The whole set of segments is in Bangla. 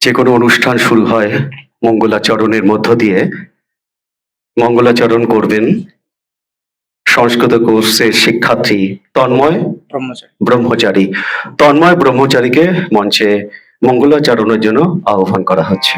যে কোনো অনুষ্ঠান শুরু হয় মঙ্গলাচরণের মধ্য দিয়ে। মঙ্গলাচরণ করবেন সংস্কৃত কোর্সের শিক্ষার্থী তন্ময় ব্রহ্মচারী। তন্ময় ব্রহ্মচারীকে মঞ্চে মঙ্গলাচরণের জন্য আহ্বান করা হচ্ছে।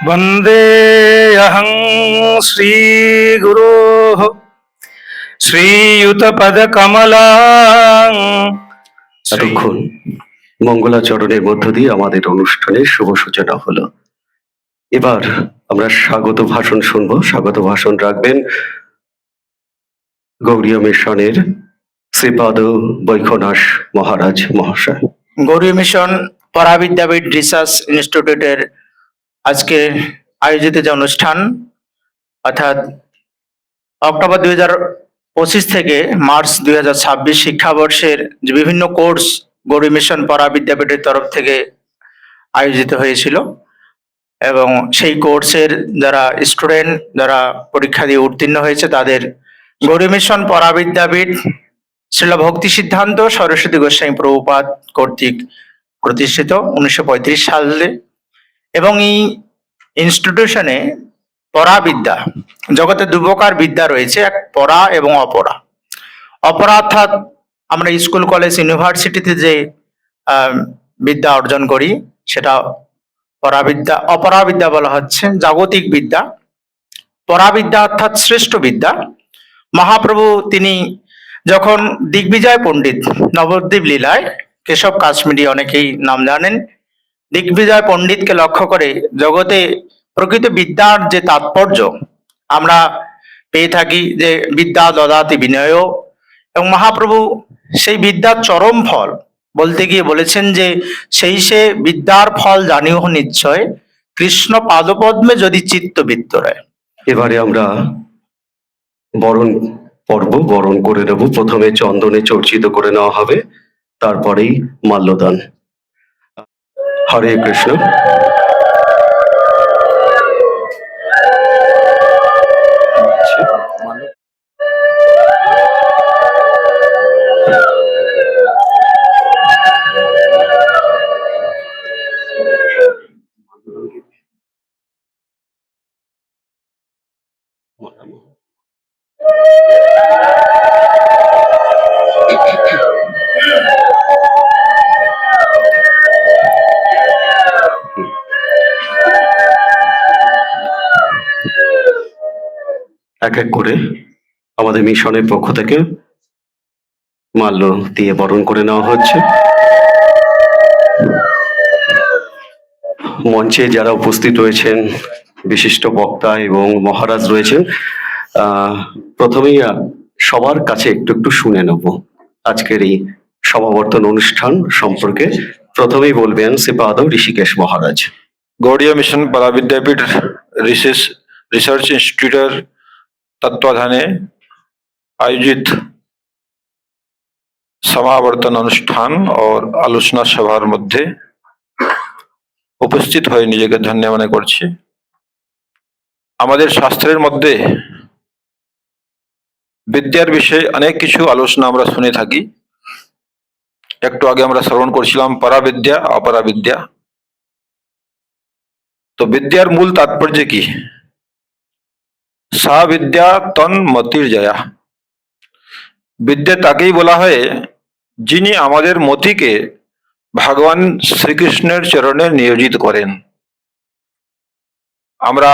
বন্দে অহং শ্রী গুরু শ্রীযুত পদ কমলাং। এতক্ষণ মঙ্গলাচরণের মধ্য দিয়ে আমাদের অনুষ্ঠানের শুভ সূচনা হলো। এবার আমরা স্বাগত ভাষণ শুনবো। স্বাগত ভাষণ রাখবেন গৌড়ীয় মিশনের শ্রীপাদ বৈখনাস মহারাজ মহাশয়। গৌরী মিশন পরাবিদ্যাপীঠ রিসার্চ ইনস্টিটিউটের আজকে আয়োজিত যে অনুষ্ঠান, অর্থাৎ অক্টোবর 2025 থেকে মার্চ 2026 শিক্ষাবর্ষের যে বিভিন্ন কোর্স গৌরী মিশন পরাবিদ্যাপীঠের তরফ থেকে আয়োজিত হয়েছিল, এবং সেই কোর্সের যারা স্টুডেন্ট যারা পরীক্ষা দিয়ে উত্তীর্ণ হয়েছে তাদের গৌরী মিশন পরাবিদ্যাপীঠ শ্রীল ভক্তি সিদ্ধান্ত সরস্বতী গোস্বামী প্রভুপাদ কর্তৃক প্রতিষ্ঠিত 1935 সালে। এবং এই ইনস্টিটিউশনে পরাবিদ্যা, জগতে দুপ্রকার বিদ্যা রয়েছে, এক পরা এবং অপরা। অপরা অর্থাৎ আমরা স্কুল কলেজ ইউনিভার্সিটিতে যে বিদ্যা অর্জন করি সেটা পরাবিদ্যা। অপরাবিদ্যা বলা হচ্ছে জাগতিক বিদ্যা। পরাবিদ্যা অর্থাৎ শ্রেষ্ঠ বিদ্যা। মহাপ্রভু তিনি যখন দিগ্বিজয় পণ্ডিত নবদ্বীপ লীলায়, কেশব কাশ্মীরি অনেকেই নাম জানেন, দিগ্বিজয় পণ্ডিতকে লক্ষ্য করে জগতে প্রকৃত বিদ্যার যে তাৎপর্য আমরা পেয়ে থাকি, যে বিদ্যা দদাতি বিনয়, এবং মহাপ্রভু সেই বিদ্যার চরম ফল বলতে গিয়ে বলেছেন যে সেই সে বিদ্যার ফল জানিও নিশ্চয়, কৃষ্ণ পাদপদ্মে যদি চিত্ত বিদ্যরয়। এবারে আমরা বরণ পর্ব বরণ করে নেব। প্রথমে চন্দনে চর্চিত করে নেওয়া হবে, তারপরেই মাল্যদান। হরে কৃষ্ণ। এক এক করে আমাদের মিশনের পক্ষ থেকে মাল্য দিয়ে বরণ করে নেওয়া হচ্ছে। মঞ্চে যারা উপস্থিত রয়েছেন, বিশিষ্ট বক্তা এবং মহারাজ রয়েছেন, প্রথমেই সবার কাছে একটু একটু শুনে নেব আজকের এই সমাবর্তন অনুষ্ঠান সম্পর্কে। প্রথমেই বলবেন শ্রীপাদ ঋষিকেশ মহারাজ। গৌড়ীয় মিশন পরাবিদ্যাপীঠ रिसर्च इंस्टीट्यूट तत्वाधाने आयोजित समावर्तन अनुष्ठान और आलोचना सभार मध्य उपस्थित हয়ে নিজেকে ধন্য মনে করছি। আমাদের শাস্ত্রের মধ্যে বিদ্যার বিষয়ে অনেক কিছু আলোচনা আমরা শুনে থাকি। একটু আগে আমরা শ্রবণ করছিলাম পরাবিদ্যা অপরাবিদ্যা। তো বিদ্যার মূল তাৎপর্য কি? সা বিদ্যা তন্মতির জয়া। বিদ্যা তাকেই বলা হয় যিনি আমাদের মতিকে ভগবান শ্রীকৃষ্ণের চরণে নিয়োজিত করেন। আমরা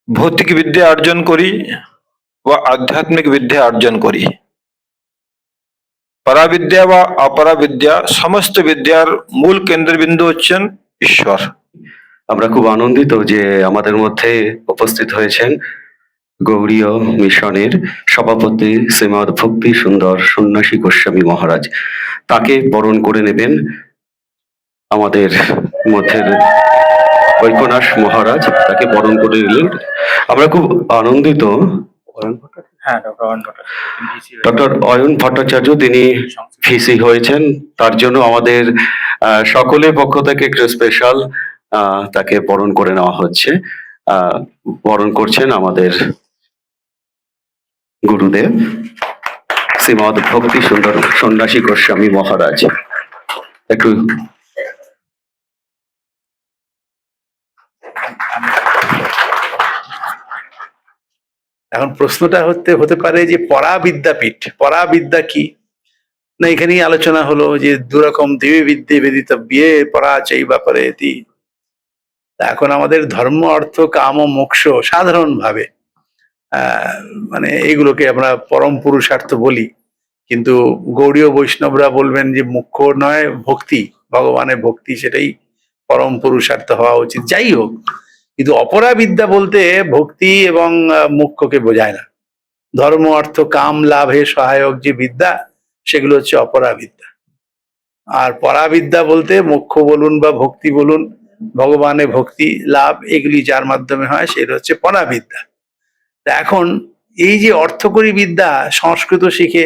ভৌতিক বিদ্যা অর্জন করি বা আধ্যাত্মিক বিদ্যা অর্জন করি। পরাবিদ্যা বা অপরাবিদ্যা সমস্ত বিদ্যার মূল কেন্দ্রবিন্দু হচ্ছেন ঈশ্বর। আমরা খুব আনন্দিত যে আমাদের মধ্যে উপস্থিত হয়েছেন গৌড়ীয় মিশনের সভাপতি শ্রীমদ ভক্তি সুন্দর সন্ন্যাসী গোস্বামী মহারাজ। তাকে বরণ করে নেবেন আমাদের মধ্যের বৈখনাস মহারাজ, তাকে বরণ করে নিলেন। আমরা খুব আনন্দিত। ডক্টর অয়ন ভট্টাচার্য তিনি ভিসি হয়েছেন, তার জন্য আমাদের সকলের পক্ষ থেকে একটু স্পেশাল তাকে বরণ করে নেওয়া হচ্ছে। বরণ করছেন আমাদের গুরুদেব শ্রীমদ ভক্তি সুন্দর সন্ন্যাসী গোস্বামী মহারাজ। একটু এখন প্রশ্নটা হতে পারে যে পরাবিদ্যা কি? না, এখানেই আলোচনা হলো যে দুরকম দেবী বিদ্যে বেদিত বিয়ে পড়া চাই ব্যাপারে এটি। এখন আমাদের ধর্ম অর্থ কাম ও মোক্ষ সাধারণভাবে মানে এইগুলোকে আমরা পরম পুরুষার্থ বলি, কিন্তু গৌড়ীয় বৈষ্ণবরা বলবেন যে মুখ্য নয় ভক্তি, ভগবানের ভক্তি, সেটাই পরম পুরুষার্থ হওয়া উচিত। যাই হোক, কিন্তু অপরাবিদ্যা বলতে ভক্তি এবং মুখ্যকে বোঝায় না। ধর্ম অর্থ কাম লাভে সহায়ক যে বিদ্যা, সেগুলো হচ্ছে অপরাবিদ্যা। আর পরাবিদ্যা বলতে মোক্ষ বলুন বা ভক্তি বলুন, ভগবানের ভক্তি লাভ, এগুলি যার মাধ্যমে হয় সেটা হচ্ছে পরাবিদ্যা। তা এখন এই যে অর্থকরী বিদ্যা সংস্কৃত শিখে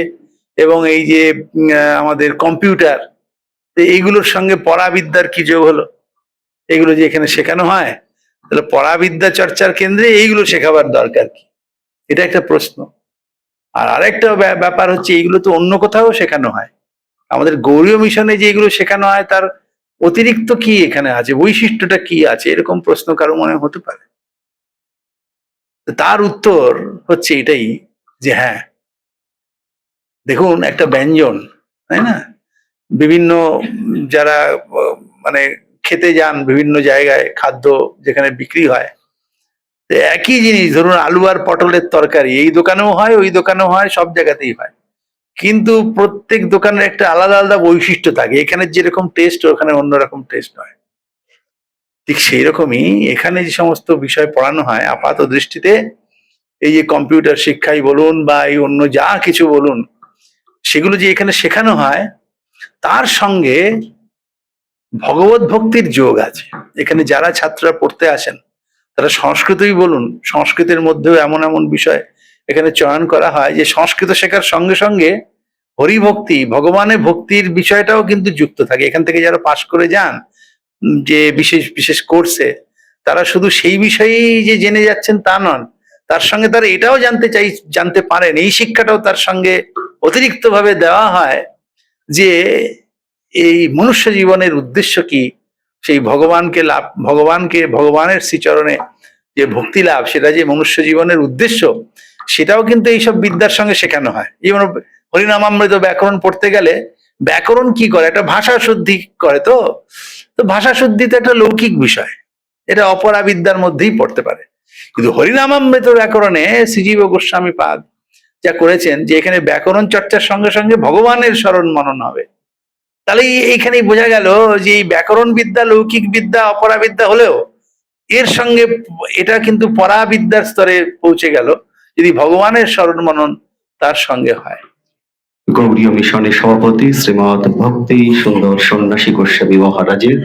এবং এই যে আমাদের কম্পিউটার, এইগুলোর সঙ্গে পরাবিদ্যার কি যোগ হলো? এগুলো যে এখানে শেখানো হয়, তাহলে পরাবিদ্যা চর্চার কেন্দ্রে এইগুলো শেখাবার দরকার কি? এটা একটা প্রশ্ন। আর আরেকটা ব্যাপার হচ্ছে, এইগুলো তো অন্য কোথাও শেখানো হয়। আমাদের গৌড়ীয় মিশনে যে এগুলো শেখানো হয় তার অতিরিক্ত কি এখানে আছে, বৈশিষ্ট্যটা কি আছে, এরকম প্রশ্ন কারো মনে হতে পারে। তার উত্তর হচ্ছে এটাই যে হ্যাঁ, দেখুন একটা ব্যঞ্জন, তাই না, বিভিন্ন যারা মানে খেতে যান বিভিন্ন জায়গায়, খাদ্য যেখানে বিক্রি হয়, একই জিনিস, ধরুন আলু আর পটলের তরকারি এই দোকানেও হয়, ওই দোকানেও হয়, সব জায়গাতেই হয়, কিন্তু প্রত্যেক দোকানের একটা আলাদা আলাদা বৈশিষ্ট্য থাকে। এখানে যেরকম টেস্ট ওখানে অন্যরকম টেস্ট হয়। ঠিক সেই রকমই এখানে যে সমস্ত বিষয় পড়ানো হয় আপাত দৃষ্টিতে, এই যে কম্পিউটার শিক্ষাই বলুন বা এই অন্য যা কিছু বলুন, সেগুলো যে এখানে শেখানো হয় তার সঙ্গে ভগবত ভক্তির যোগ আছে। এখানে যারা ছাত্ররা পড়তে আসেন তারা সংস্কৃতই বলুন, সংস্কৃতের মধ্যেও এমন এমন বিষয় এখানে চয়ন করা হয় যে সংস্কৃত শেখার সঙ্গে সঙ্গে হরিভক্তি, ভগবানের ভক্তির বিষয়টাও কিন্তু যুক্ত থাকে। এখান থেকে যারা পাশ করে যান যে বিশেষ বিশেষ কোর্সে, তারা শুধু সেই বিষয়েই যে জেনে যাচ্ছেন তা নন, তার সঙ্গে তারা এটাও জানতে পারেন, এই শিক্ষাটাও তার সঙ্গে অতিরিক্ত ভাবে দেওয়া হয় যে এই মনুষ্য জীবনের উদ্দেশ্য কি, সেই ভগবানের শ্রীচরণে যে ভক্তি লাভ, সেটা যে মনুষ্য জীবনের উদ্দেশ্য, সেটাও কিন্তু এইসব বিদ্যার সঙ্গে শেখানো হয়। যেমন হরিনামামৃত ব্যাকরণ পড়তে গেলে ব্যাকরণ কি করে, একটা ভাষা শুদ্ধি করে। তো ভাষা শুদ্ধি তো একটা লৌকিক বিষয়, এটা অপরাবিদ্যার মধ্যেই পড়তে পারে। কিন্তু হরিনামামৃত ব্যাকরণে শ্রীজীব গোস্বামী পাদ যা করেছেন, যে এখানে ব্যাকরণ চর্চার সঙ্গে সঙ্গে ভগবানের স্মরণ মনন হবে, তাহলে এইখানেই বোঝা গেল যে এই ব্যাকরণ বিদ্যা লৌকিক বিদ্যা অপরাবিদ্যা হলেও এর সঙ্গে এটা কিন্তু পরাবিদ্যার স্তরে পৌঁছে গেল যদি ভগবানের স্মরণ মনন তার সঙ্গে হয়। গৌড়ীয় মিশনের সভাপতি শ্রীমৎ ভক্তি সুন্দর সন্ন্যাসী গোস্বামী মহারাজের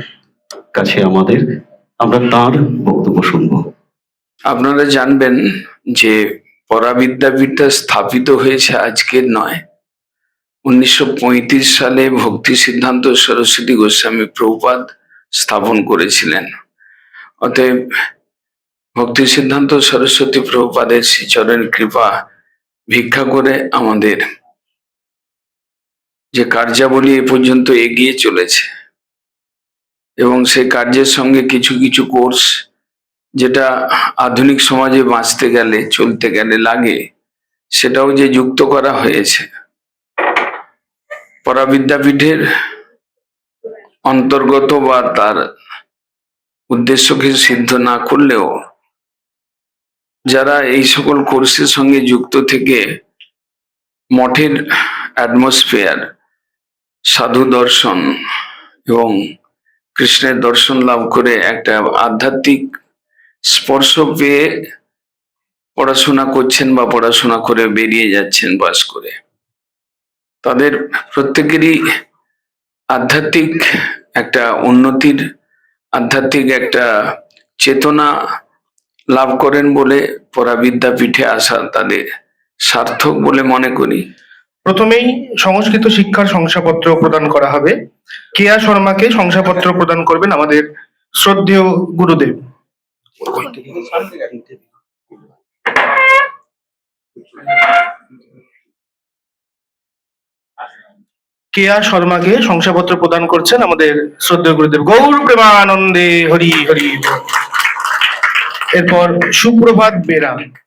কাছে আমরা তার বক্তব্য শুনবো। আপনারা জানবেন যে পরাবিদ্যাপীঠটা স্থাপিত হয়েছে আজকের নয়, 1935 সালে ভক্তি সিদ্ধান্ত সরস্বতী গোস্বামী প্রভুপাদ স্থাপন করেছিলেন। অতএব ভক্তি সিদ্ধান্ত সরস্বতী প্রভুপাদের শ্রীচরণ কৃপা ভিক্ষা করে আমাদের যে কার্যাবলী এ পর্যন্ত এগিয়ে চলেছে, এবং সেই কার্যের সঙ্গে কিছু কিছু কোর্স যেটা আধুনিক সমাজে বাঁচতে গেলে চলতে গেলে লাগে, সেটাও যে যুক্ত করা হয়েছে। পরাবিদ্যাপীঠের অন্তর্গত বা তার উদ্দেশ্যকে সিদ্ধ না করলেও যারা এই সকল কোর্সের সঙ্গে যুক্ত থেকে মঠের অ্যাটমসফিয়ার, সাধু দর্শন এবং কৃষ্ণের দর্শন লাভ করে একটা আধ্যাত্মিক স্পর্শ পেয়ে পড়াশোনা করছেন বা পড়াশোনা করে বেরিয়ে যাচ্ছেন পাস করে, তাদের প্রত্যেকেরই আধ্যাত্মিক একটা উন্নতির, আধ্যাত্মিক একটা চেতনা লাভ করেন বলে পরাবিদ্যাপীঠে আসা তাদের সার্থক বলে মনে করি। প্রথমেই সংস্কৃত শিক্ষার শংসাপত্র প্রদান করা হবে। কেয়া শর্মাকে শংসাপত্র প্রদান করবেন আমাদের শ্রদ্ধেয় গুরুদেব। কেয়া শর্মাকে শংসাপত্র প্রদান করছেন আমাদের শ্রদ্ধেয় গুরুদেব। গৌর প্রেমানন্দে হরি হরি বল। এরপর সুপ্রভাত বেরা।